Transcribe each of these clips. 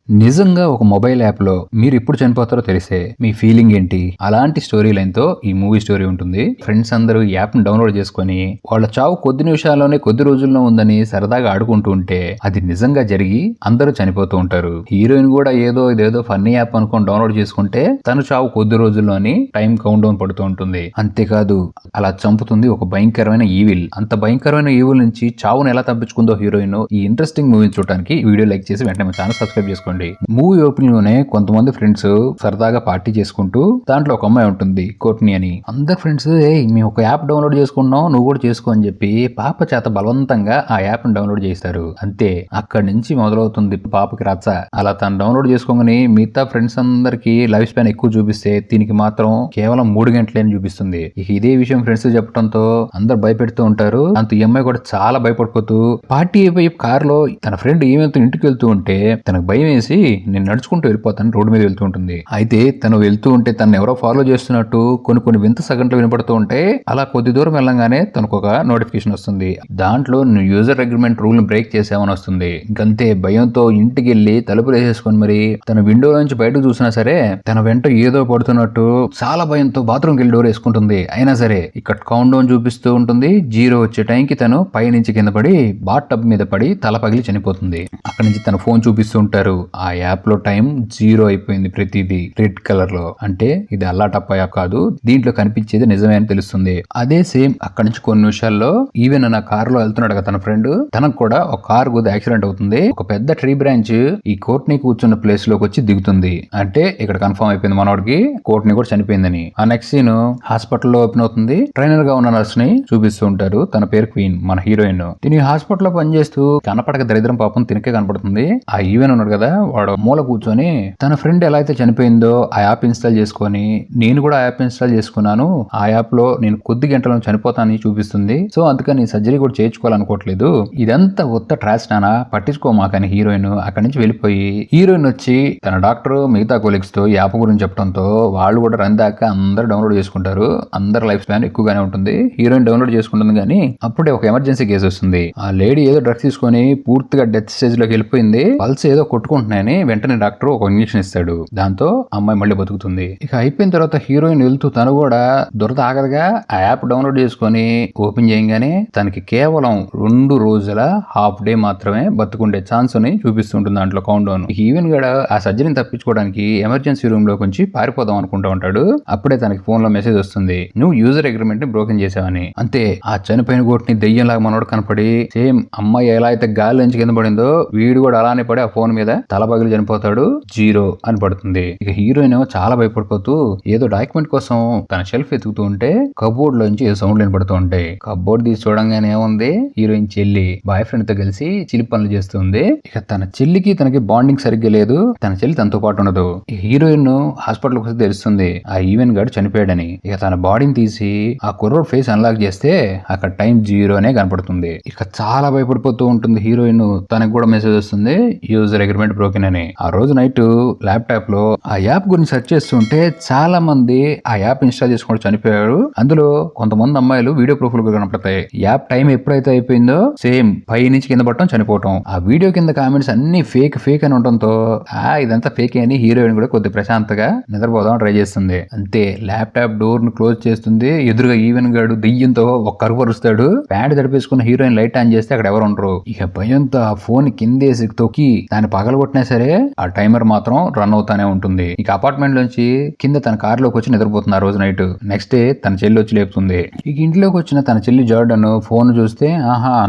నిజంగా ఒక mobile app లో మీరు ఎప్పుడు చనిపోతారో తెలిసే మీ ఫీలింగ్ ఏంటి? అలాంటి స్టోరీ లైన్ తో ఈ మూవీ స్టోరీ ఉంటుంది. ఫ్రెండ్స్ అందరూ ఈ యాప్ ని డౌన్లోడ్ చేసుకుని వాళ్ళ చావు కొద్ది నిమిషాల్లోనే కొద్ది రోజుల్లో ఉందని సరదాగా ఆడుకుంటూ ఉంటే అది నిజంగా జరిగి అందరూ చనిపోతూ ఉంటారు. హీరోయిన్ కూడా ఇదేదో ఫన్నీ యాప్ అనుకొని డౌన్లోడ్ చేసుకుంటే తను చావు కొద్ది రోజుల్లోని టైం కౌంట్ డౌన్ పడుతూ ఉంటుంది. అంతేకాదు అలా చంపుతుంది ఒక భయంకరమైన ఈవిల్. అంత భయంకరమైన ఈవిల్ నుంచి చావును ఎలా తప్పించుకుందో హీరోయిన్. ఈ ఇంట్రెస్టింగ్ మూవీ చూడడానికి వీడియో లైక్ చేసి వెంటనే మా ఛానల్ సబ్స్క్రైబ్ చేసుకోండి. మూవీ ఓపెనింగ్ లోనే కొంతమంది ఫ్రెండ్స్ సరదాగా పార్టీ చేసుకుంటూ దాంట్లో ఒక అమ్మాయి ఉంటుంది కోట్ని అని. అందరు ఫ్రెండ్స్ మేము ఒక యాప్ డౌన్లోడ్ చేసుకున్నాం నువ్వు కూడా చేసుకో అని చెప్పి పాప చేత బలవంతంగా ఆ యాప్ ని డౌన్లోడ్ చేస్తారు. అంతే అక్కడి నుంచి మొదలవుతుంది పాపకి రచ్చ. అలా తను డౌన్లోడ్ చేసుకోగానే మిగతా ఫ్రెండ్స్ అందరికి లైఫ్ స్పాన్ ఎక్కువ చూపిస్తే దీనికి మాత్రం కేవలం 3 గంటలని చూపిస్తుంది. ఇక ఇదే విషయం ఫ్రెండ్స్ చెప్పడంతో అందరు భయపెడుతూ ఉంటారు. అంత ఈ అమ్మాయి కూడా చాలా భయపడిపోతూ పార్టీ అయిపోయి కార్ లో తన ఫ్రెండ్ ఏమైతే ఇంటికి వెళ్తూ ఉంటే తనకు భయం వేసి నేను నడుచుకుంటూ వెళ్ళిపోతాను రోడ్డు మీద వెళ్తూ ఉంటుంది. అయితే తను వెళ్తూ ఉంటే తను ఎవరో ఫాలో చేస్తున్నట్టు కొన్ని వింత సగంట్లు వినపడుతూ ఉంటే అలా కొద్ది దూరం వెళ్ళంగానే తనకు ఒక నోటిఫికేషన్ వస్తుంది. దాంట్లో నువ్వు యూజర్ అగ్రిమెంట్ రూల్ ని బ్రేక్ చేసామని వస్తుంది. ఇంకంతే భయంతో ఇంటికి వెళ్లి తలుపులు వేసేసుకొని మరి తన విండో నుంచి బయటకు చూసినా సరే తన వెంట ఏదో పడుతున్నట్టు చాలా భయంతో బాత్రూమ్కి వెళ్ళి డోర్ వేసుకుంటుంది. అయినా సరే ఇక్కడ కౌంట్ డౌన్ చూపిస్తూ ఉంటుంది. 0 వచ్చే టైంకి తను పై నుంచి కింద పడి బాత్ టబ్ మీద పడి తల పగిలి చనిపోతుంది. అక్కడి నుంచి తన ఫోన్ చూపిస్తూ ఉంటారు. ఆ యాప్ లో టైం 0 అయిపోయింది. ప్రతిదీ రెడ్ కలర్ లో. అంటే ఇది అల్లాటప్ప యాప్ కాదు, దీంట్లో కనిపించేది నిజమే అని తెలుస్తుంది. అదే సేమ్ అక్కడి నుంచి కొన్ని నిమిషాల్లో ఈవెన్ నా కార్ లో వెళ్తున్నాడు కదా తన ఫ్రెండ్, తనకు కూడా ఒక కార్ గుద్ద యాక్సిడెంట్ అవుతుంది. ఒక పెద్ద ట్రీ బ్రాంచ్ ఈ కోర్ట్ని కూర్చున్న ప్లేస్ లోకి వచ్చి దిగుతుంది. అంటే ఇక్కడ కన్ఫర్మ్ అయిపోయింది మనోడికి కోర్ట్ని కూడా చనిపోయిందని. ఆ నెక్స్ట్ సీన్ హాస్పిటల్లో ఓపెన్ అవుతుంది. ట్రైనర్ గా ఉన్న నర్స్ ని చూపిస్తూ ఉంటారు. తన పేరు క్వీన్, మన హీరోయిన్. తిని హాస్పిటల్లో పనిచేస్తూ కనపడక దరిద్రం పాపం తినకే కనపడుతుంది. ఆ ఈవెన్ ఉన్నాడు కదా వాడు మూల కూర్చొని తన ఫ్రెండ్ ఎలా అయితే చనిపోయిందో ఆ యాప్ ఇన్స్టాల్ చేసుకొని నేను కూడా ఆ యాప్ ఇన్స్టాల్ చేసుకున్నాను, ఆ యాప్ లో నేను కొద్ది గంటలను చనిపోతానని చూపిస్తుంది. సో అందుకని సర్జరీ కూడా చేయించుకోవాలనుకోవట్లేదు. ఇదంతా ఉత్త ట్రాష్ నానా పట్టించుకోమాకని హీరోయిన్ అక్కడి నుంచి వెళ్ళిపోయి హీరోయిన్ వచ్చి తన డాక్టర్ మిగతా కొలీగ్స్ తో యాప్ గురించి చెప్పడంతో వాళ్ళు కూడా రన్ దాకా అందరు డౌన్లోడ్ చేసుకుంటారు. అందరు లైఫ్ స్పాన్ ఎక్కువగానే ఉంటుంది. హీరోయిన్ డౌన్లోడ్ చేసుకుంటుంది కానీ అప్పుడే ఒక ఎమర్జెన్సీ కేసు వస్తుంది. ఆ లేడీ ఏదో డ్రగ్స్ తీసుకొని పూర్తిగా డెత్ స్టేజ్ లోకి వెళ్ళిపోయింది. పల్స్ ఏదో కొట్టుకుంటున్నాయని వెంటనే డాక్టర్ ఒక ఇంజెక్షన్ ఇస్తాడు. దాంతో అమ్మాయి మళ్ళీ బతుకుతుంది. ఇక అయిపోయిన తర్వాత హీరోయిన్ వెళ్తూ తను కూడా దురద ఆగదుగా ఆ యాప్ డౌన్లోడ్ చేసుకొని ఓపెన్ చేయగానే తనకి కేవలం 2 రోజుల హాఫ్ డే మాత్రమే బతుకుండే ఛాన్స్ అని చూపిస్తుంటుంది దాంట్లో కౌంట్ డౌన్. ఈవెన్ కూడా ఆ సర్జరీని తప్పించుకోవడానికి ఎమర్జెన్సీ రూమ్ లో కొంచెం పారిపోదాం అనుకుంటా ఉంటాడు. అప్పుడే తనకి ఫోన్ లో మెసేజ్ వస్తుంది, నువ్వు యూజర్ అగ్రిమెంట్ ని బ్రోకెన్ చేసావని. అంతే ఆ చనిపోయిన గోటిని దెయ్యంలాగా మనోడు కనపడి సేమ్ అమ్మాయి ఎలా అయితే గాలి నుంచి కింద పడిందో వీడు కూడా అలానే పడి ఆ ఫోన్ మీద తల పగిలి చనిపోతాడు. 0 అని పడుతుంది. ఇక హీరోయిన్ ఏమో చాలా భయపడిపోతూ ఏదో డాక్యుమెంట్ కోసం తన షెల్ఫ్ ఎతుకుతూ ఉంటే కబోర్డ్ లోంచి ఏదో సౌండ్ వినపడుతూ ఉంటాయి. కబోర్డ్ తీసి చూడంగానే ఏముంది, హీరోయిన్ చెల్లి బాయ్ ఫ్రెండ్ తో కలిసి చిలిపి పనులు చేస్తుంది. ఇక తన చెల్లికి తనకి బాండింగ్ సరిగ్గా లేదు. తన చెల్లి తనతో పాటు ఉండదు. హీరోయిన్ హాస్పిటల్ వస్తే తెలుస్తుంది ఆ ఈవెన్ గాడు చనిపోయాడని. ఇక తన బాడీని తీసి ఆ కుర్రోడ్ ఫేస్ అన్లాక్ చేస్తే అక్కడ టైం 0 అనే కనపడుతుంది. ఇక చాలా భయపడిపోతూ ఉంటుంది హీరోయిన్. తనకు కూడా మెసేజ్ వస్తుంది యూజర్ అగ్రిమెంట్ బ్రోకెన్ అని. ఆ రోజు నైట్ ల్యాప్టాప్ లో ఆ యాప్ గురించి సెర్చ్ చేస్తుంటే చాలా మంది ఆ యాప్ ఇన్స్టాల్ చేసుకుంటూ చనిపోయారు. అందులో కొంతమంది అమ్మాయిలు వీడియో ప్రూఫ్లు కనపడతాయి. యాప్ టైం ఎప్పుడైతే అయిపోయిందో సేమ్ పై నుంచి కింద పడటం చనిపోవటం. ఆ వీడియో కింద కామెంట్స్ అన్ని ఫేక్ అని ఉండటంతో ఇదంతా ఫేక్ అని హీరోయిన్ కూడా కొద్ది ప్రశాంతంగా నిద్రపోదాం ట్రై చేస్తుంది. అంతే ల్యాప్టాప్ డోర్ ను క్లోజ్ చేస్తుంది. ఎదురుగా ఈవెన్ గాడు దెయ్యంతో ఒక కరువు అరుస్తాడు. ప్యాంట్ తడిపేసుకున్న హీరోయిన్ లైట్ ఆన్ చేస్తే అక్కడ ఎవరు ఉండరు. ఇక భయంతో ఆ ఫోన్ కిందేసి తొక్కి దాన్ని పగలగొట్టినా సరే ఆ టైమర్ మాత్రం రన్ అవుతానే ఉంటుంది. ఇక అపార్ట్మెంట్ లోంచి కింద తన కార్ లోకి వచ్చి నిద్రపోతుంది ఆ రోజు నైట్. నెక్స్ట్ డే తన చెల్లి వచ్చి లేపుతుంది. ఇక ఇంట్లోకి వచ్చిన తన చెల్లి జార్డన్ ఫోన్ చూస్తే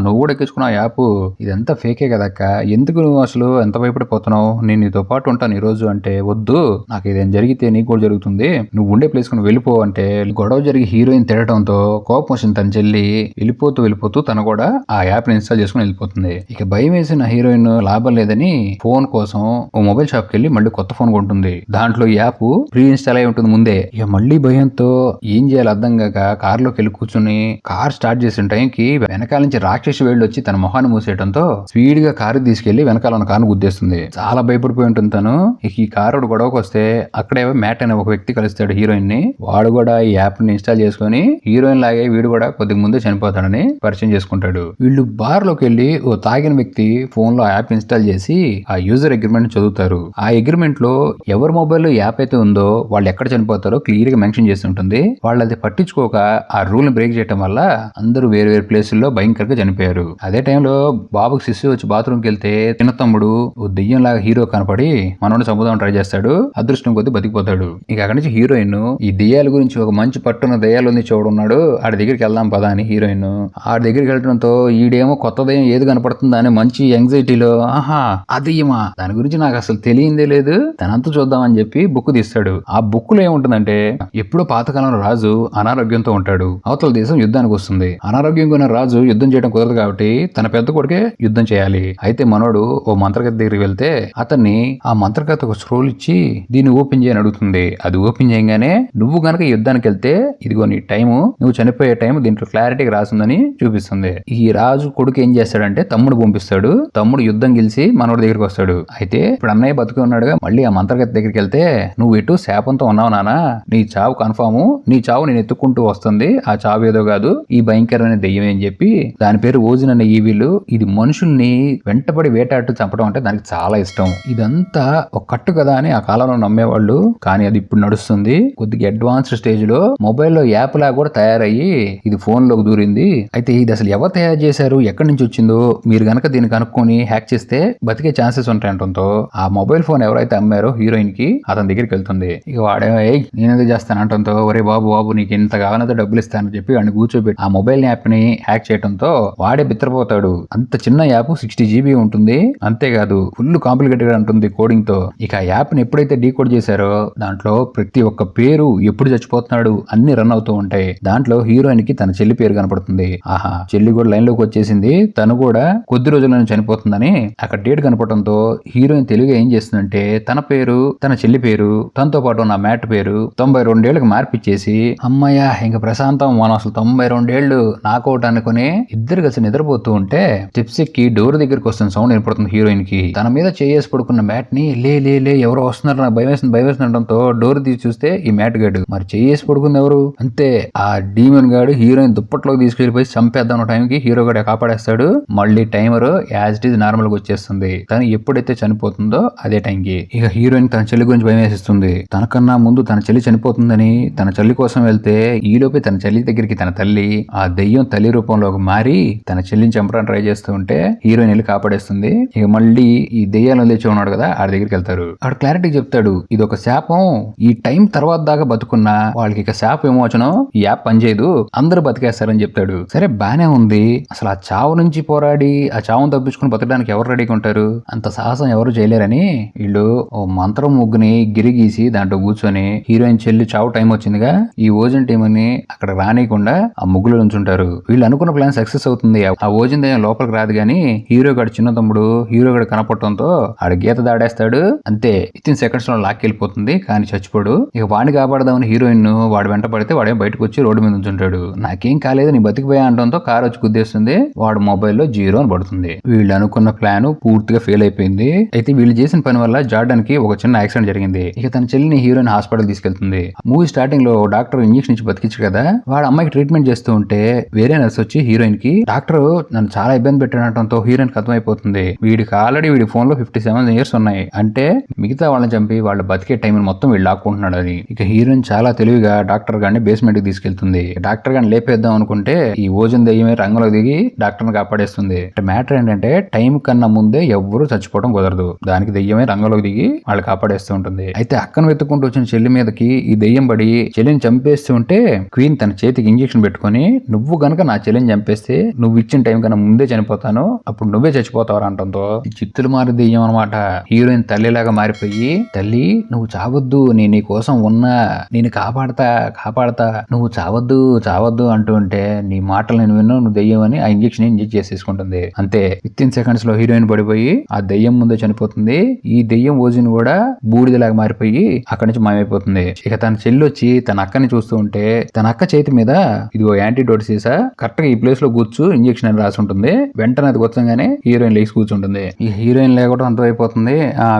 నువ్వు కూడా ఎక్కించుకున్నావు యాప్, ఇదంతా ఫేకే కదక్క, ఎందుకు నువ్వు అసలు ఎంత భయపడిపోతున్నావు, నేను నీతో పాటు ఉంటాను ఈ రోజు అంటే వద్దు, నాకు ఇదేం జరిగితే నీకు కూడా జరుగుతుంది, నువ్వు ఉండే ప్లేస్ కు వెళ్ళిపో అంటే గొడవ జరిగి హీరోయిన్ తిరగడంతో కోపం వచ్చింది తన చెల్లి. వెళ్ళిపోతూ తను కూడా ఆ యాప్ ని ఇన్స్టాల్ చేసుకుని వెళ్ళిపోతుంది. ఇక భయం వేసిన హీరోయిన్ లాభం లేదని ఫోన్ కోసం ఓ మొబైల్ షాప్ కి వెళ్ళి మళ్ళీ కొత్త ఫోన్ కొంటుంది. దాంట్లో యాప్ ప్రీ ఇన్స్టాల్ అయి ఉంటుంది ముందే. ఇక మళ్ళీ భయంతో ఏం చేయాలి అర్థం కాక కార్ లోకి వెళ్ళి కూర్చుని కార్ స్టార్ట్ చేసిన టైంకి వెనకాల నుంచి రాక్షసి వేళ్ళు వచ్చి తన మొహాన్ని మూసేయడంతో స్పీడ్ గా కారు తీసుకెళ్లి వెనకాల ఉన్న కారును గుద్దేస్తుంది. చాలా భయపడిపోయి ఉంటుంది తను. ఇక ఈ కారు గొడవకు వస్తే అక్కడే మ్యాట్ అనే ఒక వ్యక్తి కలుస్తాడు హీరోయిన్ ని. వాడు కూడా ఈ యాప్ ని ఇన్స్టాల్ చేసుకుని హీరోయిన్ లాగే వీడు కూడా కొద్దిగా ముందే చనిపోతాడని పరిచయం చేసుకుంటాడు. వీళ్ళు బార్ లోకి వెళ్ళి ఓ తాగిన వ్యక్తి ఫోన్ లో యాప్ ఇన్స్టాల్ చేసి ఆ యూజర్ యూజర్ అగ్రిమెంట్ చదువుతారు. ఆ అగ్రిమెంట్ లో ఎవరి మొబైల్లో యాప్ అయితే ఉందో వాళ్ళు ఎక్కడ చనిపోతారో క్లియర్ గా మెన్షన్ చేసి ఉంటుంది. వాళ్ళు అది పట్టించుకోక ఆ రూల్ ని బ్రేక్ చేయడం వల్ల అందరూ వేరు వేరు ప్లేసుల్లో భయంకరంగా చనిపోయారు. అదే టైంలో బాబుకి శిశు వచ్చి బాత్రూమ్ కి వెళ్తే చిన్న తమ్ముడు దెయ్యం లాగా హీరో కనపడి మనోడు చంపుదాం ట్రై చేస్తాడు. అదృష్టం కొద్ది బతికిపోతాడు. ఇక అక్కడి నుంచి హీరోయిన్ ఈ దెయ్యాల గురించి ఒక మంచి పట్టున్న దెయ్యాలు ఉంది చూడున్నాడు, ఆడి దగ్గరికి వెళ్దాం పదా అని హీరోయిన్ ఆడి దగ్గరికి వెళ్ళడంతో ఈడేమో కొత్త దెయ్యం ఏది కనపడుతుందా అని మంచి ఎంగ్జైటీలో ఆహా అదెయ్యమా, దాని గురించి నాకు అసలు తెలియందే లేదు, తనంతా చూద్దామని చెప్పి బుక్ తీస్తాడు. ఆ బుక్ లో ఏముంటుందంటే ఎప్పుడో పాతకాలంలో రాజు అనారోగ్యంతో ఉంటాడు. అవతల దేశం యుద్ధానికి వస్తుంది. అనారోగ్యంగా ఉన్న రాజు యుద్ధం చేయడం కుదరదు కాబట్టి తన పెద్ద కొడుకే యుద్ధం చేయాలి. అయితే మనోడు ఓ మంత్రగత దగ్గరికి వెళ్తే అతన్ని ఆ మంత్రగత ఒక స్క్రోల్ ఇచ్చి దీన్ని ఓపెన్ చేయని అడుగుతుంది. అది ఓపెన్ చేయగానే నువ్వు గనక యుద్ధానికి వెళ్తే ఇదిగో నీ టైము, నువ్వు చనిపోయే టైం దీంట్లో క్లారిటీగా రాసిందని చూపిస్తుంది. ఈ రాజు కొడుకు ఏం చేస్తాడంటే తమ్ముడు పంపిస్తాడు. తమ్ముడు యుద్ధం గెలిచి మనోడి దగ్గరికి వస్తాడు. అయితే ఇప్పుడు అన్నయ్య బతుకు ఉన్నాడుగా, మళ్ళీ ఆ మంత్రగత దగ్గరికి వెళ్తే నువ్వు ఎటు శాపంతో ఉన్నావు నానా, నీ చావు కన్ఫాము, నీ చావు నేను ఎత్తుకుంటూ వస్తుంది, ఆ చావు ఏదో కాదు ఈ భయంకరమైన దెయ్యమే అని చెప్పి దాని పేరు ఓజిన్ అనే ఈవిలు. ఇది మనుషుల్ని వెంటబడి వేటాడుతూ చంపడం అంటే దానికి చాలా ఇష్టం. ఇదంతా ఒక కట్టు కదా అని ఆ కాలంలో నమ్మేవాళ్ళు. కానీ అది ఇప్పుడు నడుస్తుంది. కొద్దిగా అడ్వాన్స్డ్ స్టేజ్ లో మొబైల్లో యాప్ లా కూడా తయారయ్యి ఇది ఫోన్ లోకి దూరింది. అయితే ఇది అసలు ఎవరు తయారు చేశారు, ఎక్కడి నుంచి వచ్చిందో మీరు గనక దీన్ని కనుక్కొని హ్యాక్ చేస్తే బతికే ఛాన్సెస్ ఉంటాయంటంతో ఆ మొబైల్ ఫోన్ ఎవరైతే అమ్మారో హీరోయిన్ కి అతని దగ్గరికి వెళ్తుంది. ఇక వాడేమో నేనేదో చేస్తాను అంటంతో ఒరే బాబు బాబు నీకు ఇంత కావాలంటే డబ్బులు ఇస్తానని చెప్పి వాడిని కూర్చోబెట్టి ఆ మొబైల్ యాప్ ని హ్యాక్ చేయడంతో వాడే బిత్తరపోతాడు. అంత చిన్న యాప్ 60 GB ఉంటుంది. అంతేకాదు ఫుల్ కాంప్లికేటెడ్ ఉంటుంది కోడింగ్ తో. ఇక ఆ యాప్ ని ఎప్పుడైతే డీకోడ్ చేశారో దాంట్లో ప్రతి ఒక్క పేరు ఎప్పుడు చచ్చిపోతున్నాడు అన్ని రన్ అవుతూ ఉంటాయి. దాంట్లో హీరోయిన్ కి తన చెల్లి పేరు కనపడుతుంది. ఆహా చెల్లి కూడా లైన్ లోకి వచ్చేసింది, తను కూడా కొద్ది రోజుల్లోనే చనిపోతుందని అక్కడ డేట్ కనపడంతో హీరోయిన్ తెలుగు ఏం చేస్తుందంటే తన పేరు తన చెల్లి పేరు తనతో పాటు ఉన్న మ్యాట్ పేరు 92 ఏళ్ళకి మార్పిచ్చేసి అమ్మయ్య ఇంకా ప్రశాంతం మనం అసలు 92 ఏళ్ళు నాకౌట్ అనుకుని ఇద్దరు కలిసి నిద్రపోతూ ఉంటే స్టెప్స్ ఎక్కి డోర్ దగ్గరికి వస్తున్న సౌండ్ వినపడుతుంది హీరోయిన్ కి. తన మీద చేసి పడుకున్న మ్యాట్ ని లే లే లే ఎవరో వస్తున్నారు నాకు భయం వేస్తుండటంతో డోర్ తీసి చూస్తే ఈ మ్యాట్ గాడు. మరి చేసి పడుకుంది ఎవరు అంతే ఆ డీమన్ గాడు హీరోయిన్ దుప్పట్లోకి తీసుకెళ్లిపోయి చంపేద్దాం టైంకి హీరో గాడు కాపాడేస్తాడు. మళ్ళీ timer as it is normal గా వచ్చేస్తుంది. తను ఎప్పుడైతే చనిపోతుందో అదే టైంకి ఇక హీరోయిన్ తన చెల్లి గురించి భయం వేసిస్తుంది. తనకన్నా ముందు తన చెల్లి చనిపోతుందని తన చెల్లి కోసం వెళ్తే ఈలోపే తన చెల్లి దగ్గరికి తన తల్లి ఆ దెయ్యం తల్లి రూపంలోకి మారి తన చెల్లిని చంపడానికి ట్రై చేస్తూ ఉంటే హీరోయిన్ వెళ్ళి కాపాడేస్తుంది. ఇక మళ్ళీ ఈ దెయ్యాలను తెచ్చి ఉన్నాడు కదా ఆడి దగ్గరికి వెళ్తారు. ఆడు క్లారిటీ చెప్తాడు ఇది ఒక శాపం, ఈ టైం తర్వాత దాకా బతుకున్నా వాళ్ళకి ఇక శాప విమోచనం ఈ యాప్ పనిచేయదు, అందరూ బతికేస్తారని చెప్తాడు. సరే బానే ఉంది, అసలు ఆ చావు నుంచి పోరాడి ఆ చావును తప్పించుకుని బతకడానికి ఎవరు రెడీగా ఉంటారు, అంత సాహసం ఎవరు చేయలేరని వీళ్ళు ఓ మంత్రం ముగ్గుని గిరిగీసి దాంట్లో కూర్చొని హీరోయిన్ చెల్లి చావు టైం వచ్చిందిగా ఈ ఓజన్ టీం అని అక్కడ రానియకుండా ఆ ముగ్గులో ఉంచుంటారు. వీళ్ళు అనుకున్న ప్లాన్ సక్సెస్ అవుతుంది. ఆ ఓజన్ దయ్యం లోపలికి రాదు గానీ హీరో గడు చిన్న తమ్ముడు హీరో గడు కనపడటంతో ఆడ గీత దాడేస్తాడు. అంతే వితిన్ సెకండ్స్ లో లాక్కెళ్ళిపోతుంది కానీ చచ్చిపోడు. ఇక వాడిని కాపాడదామని హీరోయిన్ వాడు వెంట పడితే వాడేం బయటకు వచ్చి రోడ్డు మీద ఉంచుంటాడు. నాకేం కాలేదు నీ బతికిపోయా అంటంతో కారు వచ్చి గుద్దేస్తుంది. వాడు మొబైల్లో 0 అని పడుతుంది. వీళ్ళు అనుకున్న ప్లాన్ పూర్తిగా ఫెయిల్ అయిపోయింది. అయితే వీళ్ళు చేసిన పని వల్ల జార్డన్ కి ఒక చిన్న యాక్సిడెంట్ జరిగింది. ఇక తన చెల్లిని హీరోయిన్ హాస్పిటల్ తీసుకెళ్తుంది. మూవీ స్టార్టింగ్ లో డాక్టర్ ఇంజెక్షన్ ఇచ్చి బతికించు కదా, వాడు అమ్మాయికి ట్రీట్మెంట్ చేస్తూ ఉంటే వేరే నర్స్ వచ్చి హీరోయిన్ కి డాక్టర్ నన్ను చాలా ఇబ్బంది పెట్టడంతో హీరోయిన్ కి అర్థమైపోతుంది వీడికి ఆల్రెడీ వీడి ఫోన్ లో 57 ఇయర్స్ ఉన్నాయి, అంటే మిగతా వాళ్ళని చంపి వాళ్ళు బతికే టైం మొత్తం వీళ్ళు లాక్కుంటున్నాడు అని. ఇక హీరోయిన్ చాలా తెలివిగా డాక్టర్ గారిని బేస్మెంట్ కి తీసుకెళ్తుంది. డాక్టర్ గారిని లేపేద్దాం అనుకుంటే ఈ ఓజన్ దెయ్యమే రంగంలో దిగి డాక్టర్ ని కాపాడేస్తుంది. మ్యాటర్ ఏంటంటే టైం కన్నా ముందే ఎవ్వరూ చచ్చిపోవడం కుదరదు, దానికి దెయ్యమే రంగంలోకి దిగి వాళ్ళు కాపాడేస్తూ ఉంటుంది. అయితే అక్కను వెతుక్కుంటూ వచ్చిన చెల్లి మీదకి ఈ దెయ్యం పడి చెల్లిని చంపేస్తూ ఉంటే క్వీన్ తన చేతికి ఇంజెక్షన్ పెట్టుకుని నువ్వు గనక నా చెల్లిని చంపేస్తే నువ్వు ఇచ్చిన టైం కన్నా ముందే చనిపోతాను, అప్పుడు నువ్వే చచ్చిపోతావు అంటంతో ఈ చిత్తులు మారి దెయ్యం అనమాట. హీరోయిన్ తల్లిలాగా మారిపోయి తల్లి నువ్వు చావద్దు, నేను నీ కోసం ఉన్నా, నేను కాపాడతా కాపాడతా, నువ్వు చావద్దు చావద్దు అంటూ ఉంటే నీ మాటలు నేను విన్నావు, నువ్వు దెయ్యం అని ఆ ఇంజెక్షన్ ఇంజెక్ట్ చేసేసుకుంటుంది. అంతే వితిన్ సెకండ్స్ లో హీరోయిన్ పడిపోయి ఆ దెయ్యం ముందే చనిపోతుంది. ఈ దెయ్యం ఓజిన్ కూడా బూడిదలాగా మారిపోయి అక్కడి నుంచి మాయమైపోతుంది. ఇక తన చెల్లి వచ్చి తన అక్కని చూస్తూ ఉంటే తన అక్క చేతి మీద ఇదిగో యాంటీడోట్ సీసా కరెక్ట్ గా ఈ ప్లేస్ లో కూర్చు ఇంజెక్షన్ అని రాసి ఉంటుంది. వెంటనే అది కూర్చోగానే హీరోయిన్ లేచి కూర్చుంటుంది. ఈ హీరోయిన్ లేకపోవడం అర్థమైపోతుంది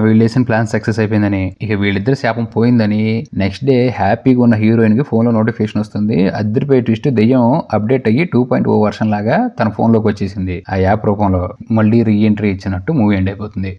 వీళ్ళు వేసిన ప్లాన్ సక్సెస్ అయిపోయిందని. ఇక వీళ్ళిద్దరు శాపం పోయిందని నెక్స్ట్ డే హ్యాపీగా ఉన్న హీరోయిన్ కి ఫోన్ లో నోటిఫికేషన్ వస్తుంది. అద్దరిపై ట్విస్ట్ దెయ్యం అప్డేట్ అయ్యి 2.0 వర్షన్ లాగా తన ఫోన్ లోకి వచ్చేసింది ఆ యాప్ రూపంలో. మళ్ళీ రీ ఎంట్రీ ఇచ్చినట్టు మూవీ ఎండ్ అయిపోతుంది.